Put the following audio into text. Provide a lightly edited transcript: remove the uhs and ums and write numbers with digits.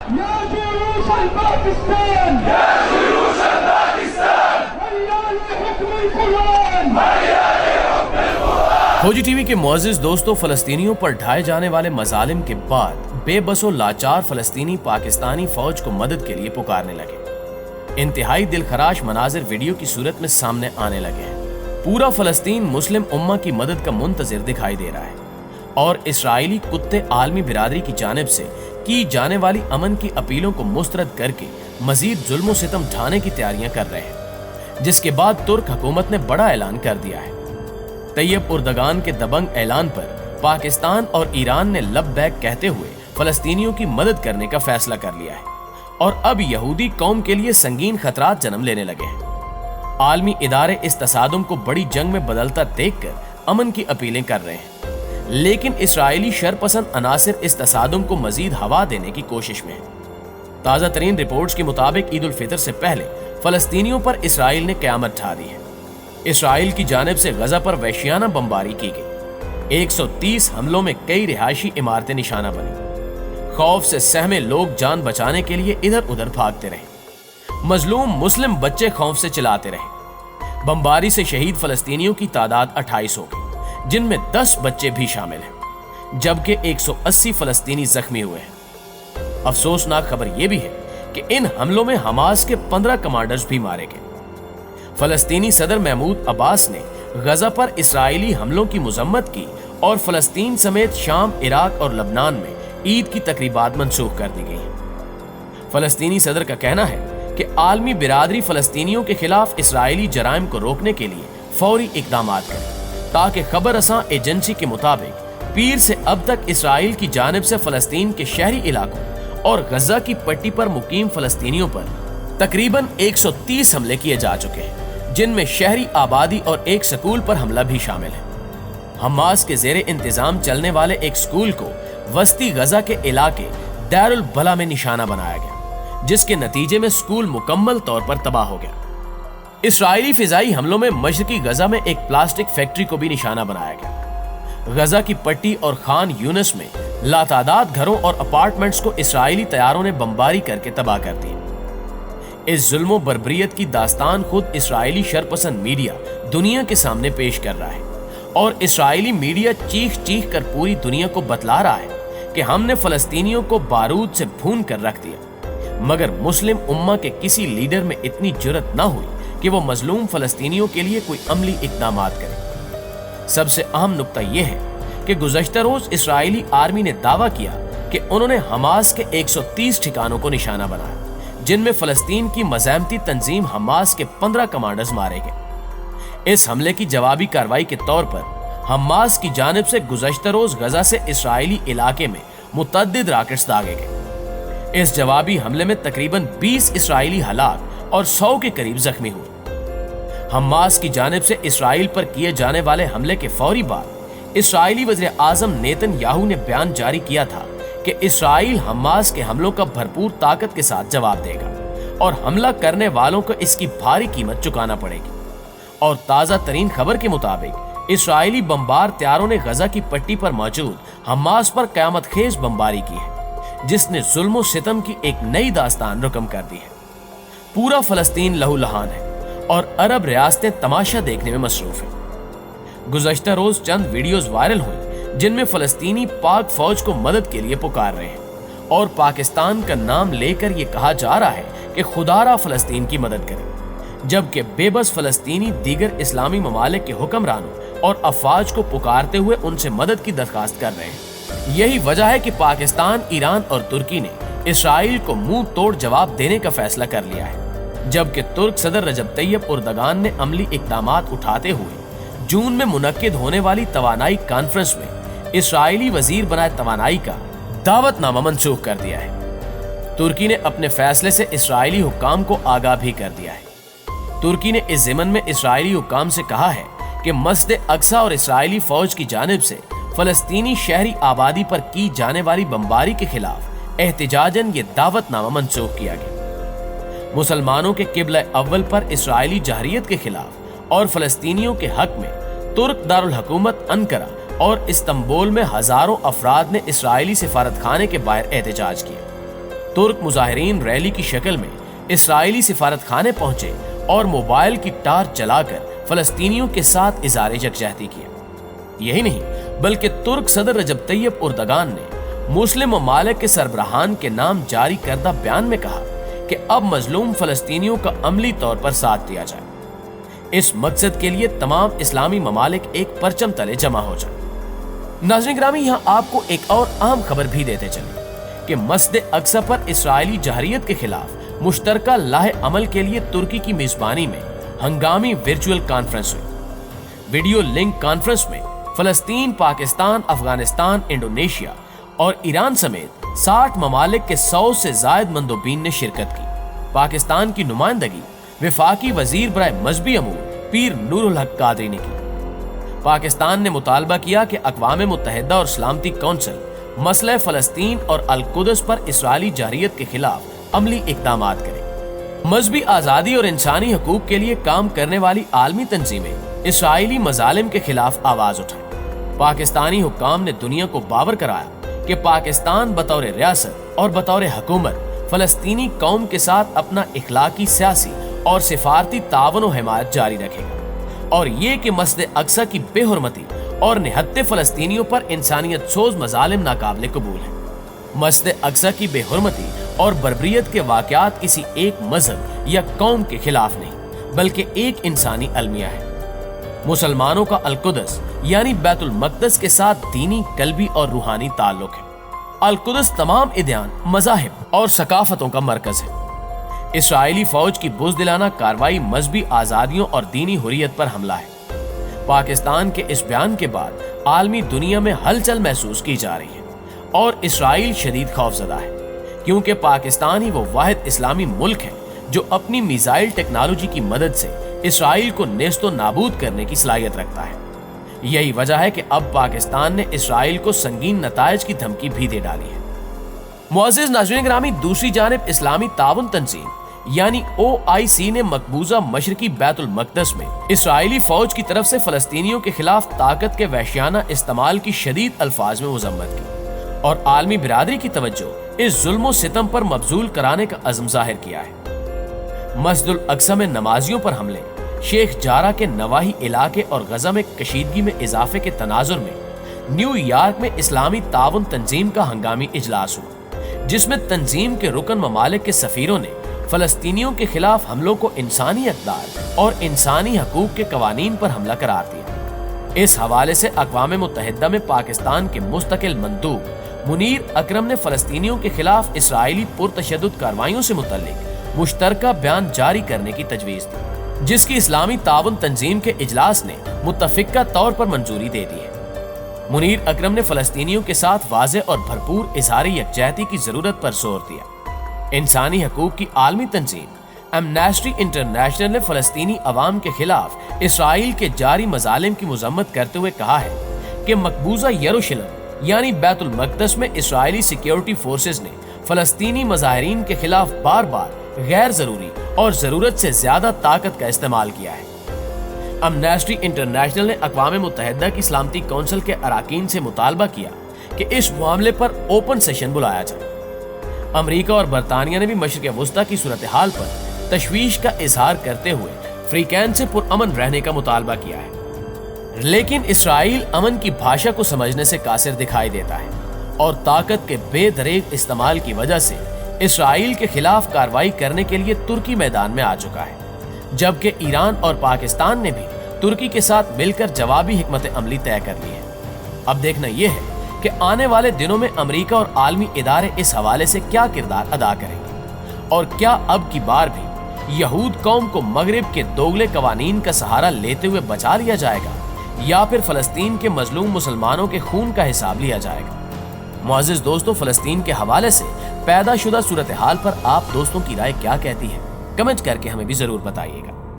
يا جيوش الباكستان يا جيوش الباكستان هيا لحكم القرآن هيا لحكم القرآن। खोजी टीवी के मुअज़्ज़िज़ दोस्तों, फलस्तीनियों पर ढाए जाने वाले मजालिम के बाद बेबस और लाचार फलस्तीनी पाकिस्तानी फौज को मदद के लिए पुकारने लगे। इंतहाई दिलखराश मनाजिर वीडियो की सूरत में सामने आने लगे हैं। पूरा फलस्तीन मुस्लिम उम्मा की मदद का मुंतज़िर दिखाई दे रहा है और इसराइली कुत्ते आलमी बिरादरी की जानिब से की जाने वाली अमन की अपीलों को मुस्तरद करके मजीद जुल्म सितम ढाने की तैयारियां कर रहे हैं, जिसके बाद तुर्क हुकूमत ने बड़ा ऐलान कर दिया है। तैयब उर्दगान के दबंग ऐलान पर पाकिस्तान और ईरान ने लब्बैक कहते हुए फलस्तीनियों की मदद करने का फैसला कर लिया है और अब यहूदी कौम के लिए संगीन खतरात जन्म लेने लगे हैं। आलमी इदारे इस तसादुम को बड़ी जंग में बदलता देखकर अमन की अपीलें कर रहे हैं, लेकिन इसराइली शरपसंद अनासिर इस तसादुम को मजीद हवा देने की कोशिश में है। ताज़ा तरीन रिपोर्ट्स के मुताबिक ईद उल फितर से पहले फलस्तीनियों पर इसराइल ने क़यामत ढा दी है। इसराइल की जानिब से गजा पर वहशियाना बमबारी की गई। 130 हमलों में कई रिहायशी इमारतें निशाना बनी। खौफ से सहमे लोग जान बचाने के लिए इधर उधर भागते रहे। मजलूम मुस्लिम बच्चे खौफ से चिल्लाते रहे। बमबारी से शहीद फलस्तीनियों की तादाद 28 हो गई, जिनमें 10 बच्चे भी शामिल हैं, जबकि 180 फलस्तीनी जख्मी हुए हैं। अफसोसनाक खबर यह भी है कि इन हमलों में हमास के 15 कमांडर्स भी मारे गए। फलस्तीनी सदर महमूद अब्बास ने गजा पर इसराइली हमलों की मुजम्मत की और फलस्तीन समेत शाम, इराक और लबनान में ईद की तकरीबात मनसूख कर दी गई हैं। फलस्तीनी सदर का कहना है कि आलमी बिरादरी फलस्तीनियों के खिलाफ इसराइली जराइम को रोकने के लिए फौरी इकदाम करे, ताकि खबर असां एजेंसी के मुताबिक पीर से अब तक इसराइल की जानिब से फलस्तीन के शहरी इलाकों और गजा की पट्टी पर मुकीम फलस्तीनियों पर तकरीबन 130 हमले किए जा चुके हैं, जिनमें शहरी आबादी और एक स्कूल पर हमला भी शामिल है। हमास के जेरे इंतजाम चलने वाले एक स्कूल को वस्ती गजा के इलाके दारुल बला में निशाना बनाया गया, जिसके नतीजे में स्कूल मुकम्मल तौर पर तबाह हो गया। इसराइली फिजाई हमलों में मशरकी गजा में एक प्लास्टिक फैक्ट्री को भी निशाना बनाया गया। गजा की पट्टी और खान यूनिस में लातादाद घरों और अपार्टमेंट्स को इसराइली तैयारों ने बमबारी करके तबाह कर दिया। इस जुल्म बर्बरियत की दास्तान खुद इसराइली शरपसंद मीडिया दुनिया के सामने पेश कर रहा है और इसराइली मीडिया चीख चीख कर पूरी दुनिया को बतला रहा है कि हमने फलस्तीनियों को बारूद से भून कर रख दिया, मगर मुस्लिम उम्मा के किसी लीडर में इतनी जुर्रत न हुई कि वो मजलूम फलस्तीनियों के लिए कोई अमली इक़दामात करे। सबसे अहम नुक्ता यह है कि गुज़श्ता रोज इसराइली आर्मी ने दावा किया कि उन्होंने हमास के 130 ठिकानों को निशाना बनाया, जिनमें फलस्तीन की मज़ाहमती तंजीम हमास के 15 कमांडर्स मारे गए। इस हमले की जवाबी कार्रवाई के तौर पर हमास की जानिब से गुज़श्ता रोज गजा से इसराइली इलाके में मुतअद्दिद रॉकेट्स दागे गए। इस जवाबी हमले में तकरीबन 20 इसराइली हलाक और 100 के करीब जख्मी हुए। हमास की जानिब से इसराइल पर किए जाने वाले हमले के फौरी बाद इसराइली वज़ीर आज़म नेतन्याहू ने बयान जारी किया था कि इसराइल हमास के हमलों का भरपूर ताकत के साथ जवाब देगा और हमला करने वालों को इसकी भारी कीमत चुकाना पड़ेगी। और ताज़ा तरीन खबर के मुताबिक इसराइली बमबार तैयारों ने गजा की पट्टी पर मौजूद हमास पर क़यामत खेज बमबारी की है, जिसने जुल्म सितम की एक नई दास्तान रकम कर दी है। पूरा फलस्तीन लहूलुहान है और अरब रियासतें तमाशा देखने में मसरूफ हैं। गुज़श्ता रोज चंद वीडियोस वायरल हुई जिनमें फलस्तीनी पाक फौज को मदद के लिए पुकार रहे हैं और पाकिस्तान का नाम लेकर ये कहा जा रहा है कि खुदारा फलस्तीन की मदद करे, जबकि बेबस फलस्तीनी दीगर इस्लामी ममालिक के हुक्मरानों और अफवाज को पुकारते हुए उनसे मदद की दरख्वास्त कर रहे हैं। यही वजह है कि पाकिस्तान, ईरान और तुर्की ने इसराइल को मुंह तोड़ जवाब देने का फैसला कर लिया है, जबकि तुर्क सदर रजब तैयब उर्दगान ने अमली इक़दामात उठाते हुए जून में मुनक्किद होने वाली तवानाई कॉन्फ्रेंस में इसराइली वजीर बनाए तवानाई का दावतनामा मनसूख कर दिया है। तुर्की ने अपने फैसले से इसराइली हुक्काम को आगाह भी कर दिया है। तुर्की ने इस ज़िमन में इसराइली हुक्काम से कहा है कि मस्जिद अक्सा और इसराइली फौज की जानिब से फलस्तीनी शहरी आबादी पर की जाने वाली बमबारी के खिलाफ एहतिजाजन ये दावतनामा मनसूख किया गया। मुसलमानों के किबला अव्वल पर इसराइली जहरियत के खिलाफ और फलस्तीनियों के हक में तुर्क दारुल हुकूमत अंकारा और इस्तंबुल में हजारों अफराद ने इसराइली सिफारतखाने के बाहर एहतजाज किया। ترک مظاہرین ریلی کی شکل میں اسرائیلی سفارت خانے پہنچے اور موبائل کی ٹارچ جلا کر فلسطینیوں کے ساتھ اظہار یکجہتی کیا۔ یہی نہیں بلکہ ترک صدر رجب طیب اردگان نے مسلم ممالک کے سربراہان کے نام جاری کردہ بیان میں کہا کہ اب مظلوم فلسطینیوں کا عملی طور پر ساتھ دیا جائے۔ اس مقصد کے لیے تمام اسلامی ممالک ایک پرچم تلے جمع ہو جائیں۔ ناظرین گرامی، یہاں آپ کو ایک اور اہم خبر بھی دیتے چلیں کہ مسجد اقصی پر اسرائیلی جہریت کے خلاف مشترکہ لاہ عمل کے لیے ترکی کی میزبانی میں ہنگامی ورچوئل کانفرنس ہوئی۔ ویڈیو لنک کانفرنس میں فلسطین، پاکستان، افغانستان، انڈونیشیا اور ایران سمیت 60 ممالک کے 100 سے زائد مندوبین نے شرکت کی۔ پاکستان کی نمائندگی وفاقی وزیر برائے مذہبی امور پیر نور الحق قادری نے کی۔ پاکستان نے مطالبہ کیا کہ اقوام متحدہ اور سلامتی کونسل مسئلہ فلسطین اور القدس پر اسرائیلی جہریت کے خلاف عملی اقدامات کرے۔ مذہبی آزادی اور انسانی حقوق کے لیے کام کرنے والی عالمی تنظیمیں اسرائیلی مظالم کے خلاف آواز اٹھائیں۔ پاکستانی حکام نے دنیا کو باور کرایا کہ پاکستان بطور ریاست اور بطور حکومت فلسطینی قوم کے ساتھ اپنا اخلاقی، سیاسی اور سفارتی تعاون و حمایت جاری رکھے گا، اور یہ کہ مسجد اقصی کی بے حرمتی اور نہتے فلسطینیوں پر انسانیت سوز مظالم ناقابل قبول ہیں۔ مسجد اقصی کی بے حرمتی اور بربریت کے واقعات کسی ایک مذہب یا قوم کے خلاف نہیں بلکہ ایک انسانی المیہ ہے۔ مسلمانوں کا القدس یعنی بیت المقدس کے ساتھ دینی، قلبی اور روحانی تعلق ہے۔ القدس تمام ادیان، مذاہب اور ثقافتوں کا مرکز ہے۔ اسرائیلی فوج کی بزدلانہ کارروائی مذہبی آزادیوں اور دینی حریت پر حملہ ہے۔ پاکستان کے اس بیان کے بعد عالمی دنیا میں ہلچل محسوس کی جا رہی ہے اور اسرائیل شدید خوفزدہ ہے، کیونکہ پاکستان ہی وہ واحد اسلامی ملک ہے جو اپنی میزائل ٹیکنالوجی کی مدد سے اسرائیل کو نیست و نابود کرنے کی صلاحیت رکھتا ہے۔ یہی وجہ ہے کہ اب پاکستان نے اسرائیل کو سنگین نتائج کی دھمکی بھی دے ڈالی ہے۔ معزز ناظرین گرامی، دوسری جانب اسلامی تعاون تنظیم یعنی OIC نے مقبوضہ مشرقی بیت المقدس میں اسرائیلی فوج کی طرف سے فلسطینیوں کے خلاف طاقت کے وحشیانہ استعمال کی شدید الفاظ میں مذمت کی اور عالمی برادری کی توجہ اس ظلم و ستم پر مبذول کرانے کا عزم ظاہر کیا ہے۔ مسجد الاقصی میں نمازیوں پر حملے، شیخ جارہ کے نواحی علاقے اور غزہ میں کشیدگی میں اضافے کے تناظر میں نیو یارک میں اسلامی تعاون تنظیم کا ہنگامی اجلاس ہوا، جس میں تنظیم کے رکن ممالک کے سفیروں نے فلسطینیوں کے خلاف حملوں کو انسانی اقدار اور انسانی حقوق کے قوانین پر حملہ قرار دیا۔ اس حوالے سے اقوام متحدہ میں پاکستان کے مستقل مندوب منیر اکرم نے فلسطینیوں کے خلاف اسرائیلی پرتشدد کارروائیوں سے متعلق مشترکہ بیان جاری کرنے کی تجویز دی، جس کی اسلامی تعاون تنظیم کے اجلاس نے متفقہ طور پر منظوری دے دی ہے۔ منیر اکرم نے فلسطینیوں کے ساتھ واضح اور بھرپور اظہار یکجہتی کی ضرورت پر زور دیا۔ انسانی حقوق کی عالمی تنظیم ایمنسٹی انٹرنیشنل نے فلسطینی عوام کے خلاف اسرائیل کے جاری مظالم کی مذمت کرتے ہوئے کہا ہے کہ مقبوضہ یروشلم یعنی بیت المقدس میں اسرائیلی سیکیورٹی فورسز نے فلسطینی مظاہرین کے خلاف بار بار غیر ضروری اور ضرورت سے زیادہ طاقت کا استعمال کیا ہے۔ ایمنسٹی انٹرنیشنل نے اقوام متحدہ کی سلامتی کونسل کے اراکین سے مطالبہ کیا کہ اس معاملے پر اوپن سیشن بلایا جائے۔ امریکہ اور برطانیہ نے بھی مشرق وسطی کی صورتحال پر تشویش کا اظہار کرتے ہوئے فریقین سے پرامن رہنے کا مطالبہ کیا ہے، لیکن اسرائیل امن کی بھاشا کو سمجھنے سے قاصر دکھائی دیتا ہے اور طاقت کے بے دریغ استعمال کی وجہ سے اسرائیل کے خلاف کارروائی کرنے کے لیے ترکی میدان میں آ چکا ہے، جبکہ ایران اور پاکستان نے بھی ترکی کے ساتھ مل کر جوابی حکمت عملی طے کر لی ہے۔ اب دیکھنا یہ ہے کہ آنے والے دنوں میں امریکہ اور عالمی ادارے اس حوالے سے کیا کردار ادا کریں گے، اور کیا اب کی بار بھی یہود قوم کو مغرب کے دوگلے قوانین کا سہارا لیتے ہوئے بچا لیا جائے گا، یا پھر فلسطین کے مظلوم مسلمانوں کے خون کا حساب لیا جائے گا۔ معزز دوستوں، فلسطین کے حوالے سے پیدا شدہ صورتحال پر آپ دوستوں کی رائے کیا کہتی ہے؟ کمنٹ کر کے ہمیں بھی ضرور بتائیے گا۔